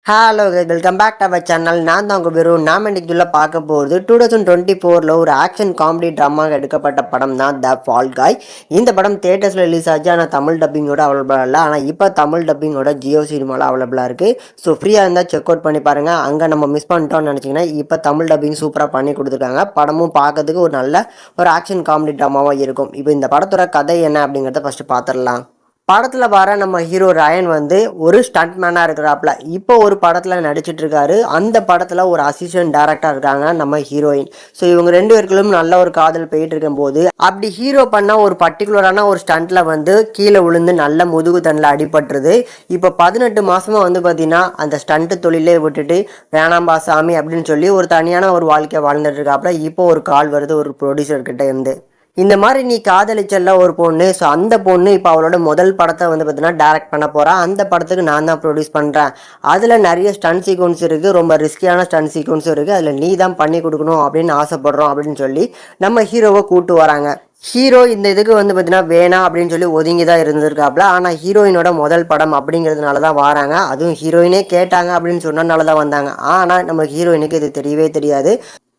Hello welcome back to our channel. நான் தான் உங்கள் வெறும் நாம் இன்னைக்குள்ள பார்க்க போகிறது 2024 ஒரு ஆக்ஷன் காமெடி ட்ராமாக எடுக்கப்பட்ட படம் தான் த ஃபால் காய். இந்த படம் தியேட்டர்ஸில் ரிலீஸ் ஆச்சு. ஆனால் தமிழ் டப்பிங்கோட அவைலபிளாக இல்லை. ஆனால் இப்போ தமிழ் டப்பிங்கோட ஜியோ சினிமாவில் அவைலபிளாக இருக்குது. ஸோ ஃப்ரீயாக இருந்தால் செக் அவுட் பண்ணி பாருங்கள். அங்கே நம்ம மிஸ் பண்ணிட்டோம்னு நினச்சிங்கன்னா இப்போ தமிழ் டப்பிங் சூப்பராக பண்ணி கொடுத்துருக்காங்க. படமும் பார்க்கறதுக்கு ஒரு நல்ல ஒரு ஆக்ஷன் காமெடி ட்ராமாவாக இருக்கும். இப்போ இந்த படத்தோட கதை என்ன அப்படிங்கிறத ஃபஸ்ட்டு பார்த்துடலாம். படத்தில் வர நம்ம ஹீரோ ரயன் வந்து ஒரு ஸ்டண்ட் மேனாக இருக்கிறாப்புல. இப்போ ஒரு படத்தில் நடிச்சிட்டு இருக்காரு. அந்த படத்தில் ஒரு அசிஸ்டன்ட் டேரக்டராக இருக்காங்க நம்ம ஹீரோயின். ஸோ இவங்க ரெண்டு பேருக்குள்ளும் நல்ல ஒரு காதல் போயிட்டு இருக்கும்போது அப்படி ஹீரோ பண்ண ஒரு பர்டிகுலரான ஒரு ஸ்டண்ட்டில் வந்து கீழே விழுந்து நல்ல முதுகு தண்ணில் அடிபட்டுருது. இப்போ 18 மாதமாக வந்து பார்த்தீங்கன்னா அந்த ஸ்டண்ட்டு தொழிலே விட்டுட்டு வேணாம்பா சாமி அப்படின்னு சொல்லி ஒரு தனியான ஒரு வாழ்க்கையை வாழ்ந்துட்டு இருக்காப்புல. இப்போ ஒரு கால் வருது ஒரு ப்ரொடியூசர்கிட்ட இருந்து. இந்த மாதிரி நீ காதலிச்சல்ல ஒரு பொண்ணு. ஸோ அந்த பொண்ணு இப்போ அவளோட முதல் படத்தை வந்து பார்த்தீங்கன்னா டேரக்ட் பண்ண போகிறா. அந்த படத்துக்கு நான் தான் ப்ரொடியூஸ் பண்ணுறேன். அதில் நிறைய ஸ்டன் சீக்வன்ஸ் இருக்குது. ரொம்ப ரிஸ்கியான ஸ்டன் சீக்வன்ஸும் இருக்குது. அதில் நீ தான் பண்ணி கொடுக்கணும் அப்படின்னு ஆசைப்படுறோம் அப்படின்னு சொல்லி நம்ம ஹீரோவை கூப்பிட்டு வராங்க. ஹீரோ இந்த இதுக்கு வந்து பார்த்தீங்கன்னா வேணாம் அப்படின்னு சொல்லி ஒதுங்கி தான் இருந்திருக்காப்புல. ஆனால் ஹீரோயினோட முதல் படம் அப்படிங்கிறதுனால தான் வராங்க. அதுவும் ஹீரோயினே கேட்டாங்க அப்படின்னு சொன்னதுனால தான் வந்தாங்க. ஆனால் நம்ம ஹீரோயினுக்கு இது தெரியவே தெரியாது.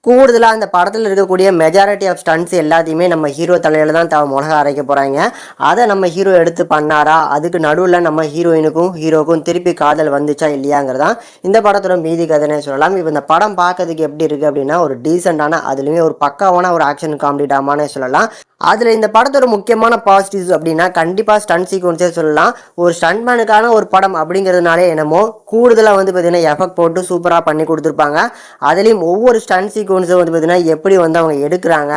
கூடுதலாக அந்த படத்தில் இருக்கக்கூடிய மெஜாரிட்டி ஆஃப் ஸ்டண்ட்ஸ் எல்லாத்தையுமே நம்ம ஹீரோ தலையில் தான் மிளகா அரைக்க போகிறாங்க. அதை நம்ம ஹீரோ எடுத்து பண்ணாரா, அதுக்கு நடுவில் நம்ம ஹீரோக்கும் திருப்பி காதல் வந்துச்சா இல்லையாங்கிறதான் இந்த படத்தோட மீதி கதைனே சொல்லலாம். இப்போ இந்த படம் பார்க்கறதுக்கு எப்படி இருக்குது அப்படின்னா ஒரு டீசெண்டான அதுலேயுமே ஒரு பக்காவான ஒரு ஆக்ஷன் காமெடி ட்ராமானே சொல்லலாம். அதில் இந்த படத்தோட முக்கியமான பாசிட்டிவ்ஸ் அப்படின்னா கண்டிப்பாக ஸ்டண்ட் சீக்வன்ஸே சொல்லலாம். ஒரு ஸ்டண்ட்மேனுக்கான ஒரு படம் அப்படிங்கிறதுனாலே என்னமோ கூடுதலாக வந்து பார்த்திங்கன்னா எஃபெக்ட் போட்டு சூப்பராக பண்ணி கொடுத்துருப்பாங்க. அதுலேயும் ஒவ்வொரு ஸ்டண்ட் சீக்வன்ஸும் வந்து பார்த்திங்கன்னா எப்படி வந்து அவங்க எடுக்கிறாங்க,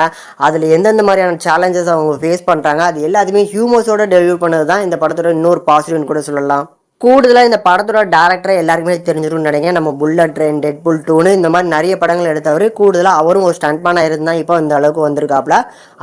அதில் எந்தெந்த மாதிரியான சேலஞ்சஸ் அவங்க ஃபேஸ் பண்ணுறாங்க, அது எல்லாத்தையுமே ஹியூமர்ஸோட டெலிவரி பண்ணது தான் இந்த படத்தோட இன்னொரு பாசிட்டிவ்னு கூட சொல்லலாம். கூடுதலாக இந்த படத்தோட டேரக்டரை எல்லாருக்குமே தெரிஞ்சிருக்கும்னு நினைக்கிறேன். நம்ம புல்லட் ட்ரெயின், டெட்புல் 2 இந்த மாதிரி நிறைய படங்கள் எடுத்தவர். கூடுதலாக அவரும் ஒரு ஸ்டண்ட்மேனாக இருந்தால் இப்போ இந்த அளவுக்கு வந்திருக்காப்புல.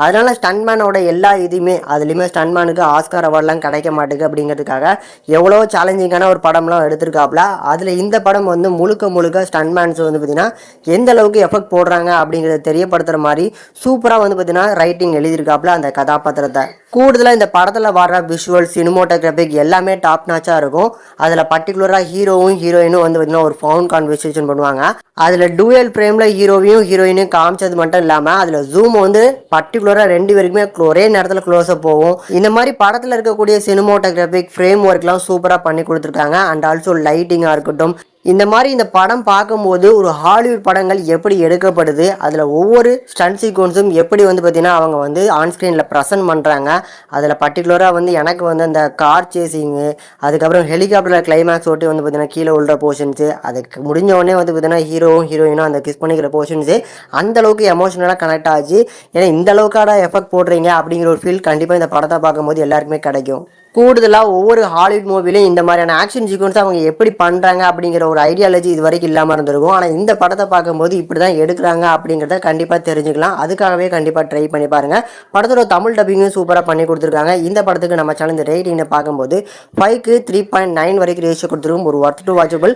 அதனால் ஸ்டண்ட்மேனோட எல்லா இதுவுமே அதுலேயுமே ஸ்டண்ட்மேனுக்கு ஆஸ்கார் அவார்ட்லாம் கிடைக்க மாட்டேங்குது அப்படிங்கிறதுக்காக எவ்வளோ சேலஞ்சிங்கான ஒரு படம்லாம் எடுத்திருக்காப்புல. அதில் இந்த படம் வந்து முழுக்க ஸ்டண்ட்மேன்ஸ் வந்து பார்த்திங்கன்னா எந்த அளவுக்கு எஃபெக்ட் போடுறாங்க அப்படிங்கிறத தெரியப்படுத்துகிற மாதிரி சூப்பராக வந்து பார்த்திங்கன்னா ரைட்டிங் எழுதியிருக்காப்புல அந்த கதாபாத்திரத்தை. கூடுதலாக இந்த படத்தில் வர விஷுவல், சினிமோட்டோகிராஃபிக் எல்லாமே டாப் நாச்சாக இருக்கும். அதில் பர்டிகுலராக ஹீரோவும் ஹீரோயினும் வந்து பார்த்திங்கன்னா ஒரு ஃபோன் கான்வர்சேஷன் பண்ணுவாங்க. அதில் டூயல் ஃப்ரேமில் ஹீரோயினையும் காமிச்சது மட்டும் இல்லாமல் அதில் ஜூம் வந்து பர்டிகுலராக ரெண்டு பேருக்குமே ஒரே நேரத்தில் க்ளோஸாக போகும். இந்த மாதிரி படத்தில் இருக்கக்கூடிய சினிமோட்டோகிராஃபிக் ஃப்ரேம் ஒர்க்லாம் சூப்பராக பண்ணி கொடுத்துருக்காங்க. அண்ட் ஆல்சோ லைட்டிங்காக இருக்கட்டும், இந்த மாதிரி இந்த படம் பார்க்கும்போது ஒரு ஹாலிவுட் படங்கள் எப்படி எடுக்கப்படுது, அதில் ஒவ்வொரு ஸ்டண்ட் சீக்வன்ஸும் எப்படி வந்து பார்த்திங்கன்னா அவங்க வந்து ஆன்ஸ்க்ரீனில் ப்ரெசென்ட் பண்ணுறாங்க. அதில் பர்டிகுலராக வந்து எனக்கு வந்து அந்த கார் சேசிங்கு, அதுக்கப்புறம் ஹெலிகாப்டரில் கிளைமேக்ஸ் ஓட்டி வந்து பார்த்திங்கன்னா கீழே உள்ள போர்ஷன்ஸு, அதுக்கு முடிஞ்ச உடனே வந்து பார்த்திங்கன்னா ஹீரோயினும் அந்த கிஸ் பண்ணிக்கிற போர்ஷன்ஸு அந்தளவுக்கு எமோஷனலாக கனெக்ட் ஆச்சு. ஏன்னா இந்த அளவுக்கான எஃபெக்ட் போடுறீங்க அப்படிங்கிற ஒரு ஃபீல் கண்டிப்பாக இந்த படத்தை பார்க்கும்போது எல்லாருக்குமே கிடைக்கும். கூடுதலாக ஒவ்வொரு ஹாலிவுட் மூவிலையும் இந்த மாதிரியான ஆக்ஷன் சீக்வன்ஸ் அவங்க எப்படி பண்ணுறாங்க அப்படிங்கிற ஒரு ஐடியாலஜி இது வரைக்கும் இல்லாமல் இருந்திருக்கும். ஆனால் இந்த படத்தை பார்க்கும்போது இப்படி தான் எடுக்கிறாங்க அப்படிங்கிறத கண்டிப்பாக தெரிஞ்சுக்கலாம். அதுக்காகவே கண்டிப்பாக ட்ரை பண்ணி பாருங்கள். படத்தோட தமிழ் டப்பிங்கும் சூப்பராக பண்ணி கொடுத்துருக்காங்க. இந்த படத்துக்கு நம்ம சேனல் இந்த ரேட்டிங்கை பார்க்கும்போது 5க்கு 3.9 வரைக்கும் ரேஷியோ கொடுத்துருக்கும். ஒரு ஒர்த் டு வாட்சபிள்.